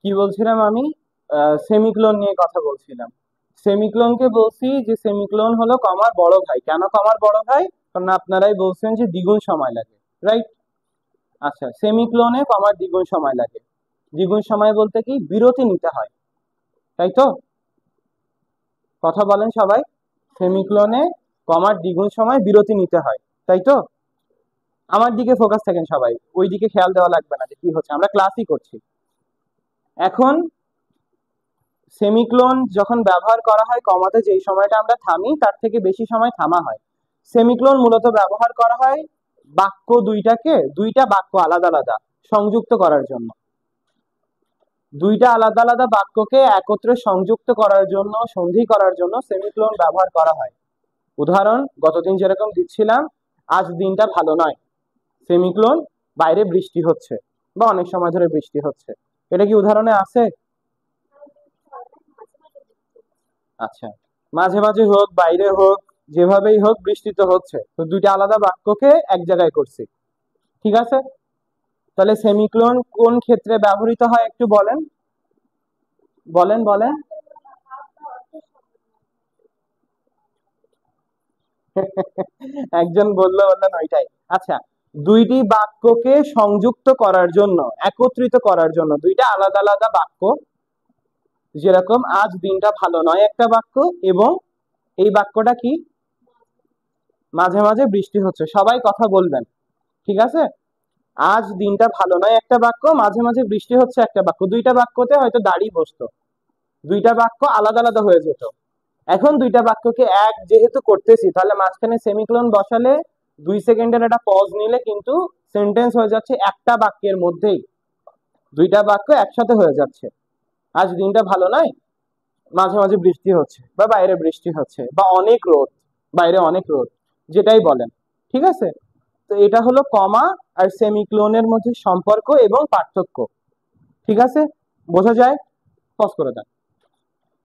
কি বলছিলাম আমি? সেমিক্লোন নিয়ে কথা বলছিলাম। সেমিক্লোনকে বলছি যে সেমিক্লোন হলো কমার বড় ভাই। কেন কমার বড় ভাই? কারণ আপনারাই বলছেন যে দ্বিগুণ সময় লাগে, রাইট? আচ্ছা, সেমিক্লোনে কমার দ্বিগুণ সময় লাগে। দ্বিগুণ সময় বলতে কি, বিরতি নিতে হয়, তাই তো? কথা বলেন সবাই। সেমিক্লোনে কমার দ্বিগুণ সময় বিরতি নিতে হয়, তাই তো? আমার দিকে ফোকাস থাকেন সবাই, ওই দিকে খেয়াল দেওয়া লাগবে না যে কি হচ্ছে, আমরা ক্লাসই করছি এখন। সেমিক্লোন যখন ব্যবহার করা হয় কমাতে, যেই সময়টা আমরা থামি তার থেকে বেশি সময় থামা হয়। সেমিক্লোন মূলত ব্যবহার করা হয় বাক্য দুইটাকে, দুইটা বাক্য আলাদা আলাদা সংযুক্ত করার জন্য। দুইটা আলাদা আলাদা বাক্যকে একত্রে সংযুক্ত করার জন্য, সন্ধি করার জন্য সেমিক্লোন ব্যবহার করা হয়। উদাহরণ গতদিন যেরকম দিচ্ছিলাম, আজ দিনটা ভালো নয়, সেমিক্লোন, বাইরে বৃষ্টি হচ্ছে বা অনেক সময় ধরে বৃষ্টি হচ্ছে। এটা কি উদাহরণে আছে? আচ্ছা, মাঝে মাঝে হোক বাইরে হোক, যেভাবেই হোক বৃষ্টি তো হচ্ছে, তো দুইটা আলাদা বাক্যকে এক জায়গায় করছি, ঠিক আছে? তাহলে সেমিক্লোন কোন ক্ষেত্রে ব্যবহৃত হয় একটু বলেন, বলেন বলেন। একজন বললো, বললেন ওইটাই। আচ্ছা, দুইটি বাক্যকে সংযুক্ত করার জন্য, একত্রিত করার জন্য, দুইটা আলাদা আলাদা বাক্য, যেরকম আজ দিনটা ভালো নয় একটা বাক্য, এবং এই বাক্যটা কি, মাঝে মাঝে বৃষ্টি হচ্ছে। সবাই কথা বলবেন, ঠিক আছে? আজ দিনটা ভালো নয় একটা বাক্য, মাঝে মাঝে বৃষ্টি হচ্ছে একটা বাক্য। দুইটা বাক্যতে হয়তো দাঁড়িয়ে বসতো, দুইটা বাক্য আলাদা আলাদা হয়ে যেত। এখন দুইটা বাক্যকে এক যেহেতু করতেছি, তাহলে মাঝখানে সেমিক্লোন বসালে, 2 সেকেন্ডের একটা পজ নিলে কিন্তু সেন্টেন্স হয়ে যাচ্ছে একটা বাক্যের মধ্যেই, দুইটা বাক্য একসাথে হয়ে যাচ্ছে। আজ দিনটা ভালো নয়, মাঝে মাঝে বৃষ্টি হচ্ছে, বা বাইরে বৃষ্টি হচ্ছে, বা অনেক রোদ, বাইরে অনেক রোদ, যেটাই বলেন, ঠিক আছে? তো এটা হলো কমা আর সেমিক্লোনের মধ্যে সম্পর্ক এবং পার্থক্য, ঠিক আছে? বোঝা যায়? পজ করে দেন।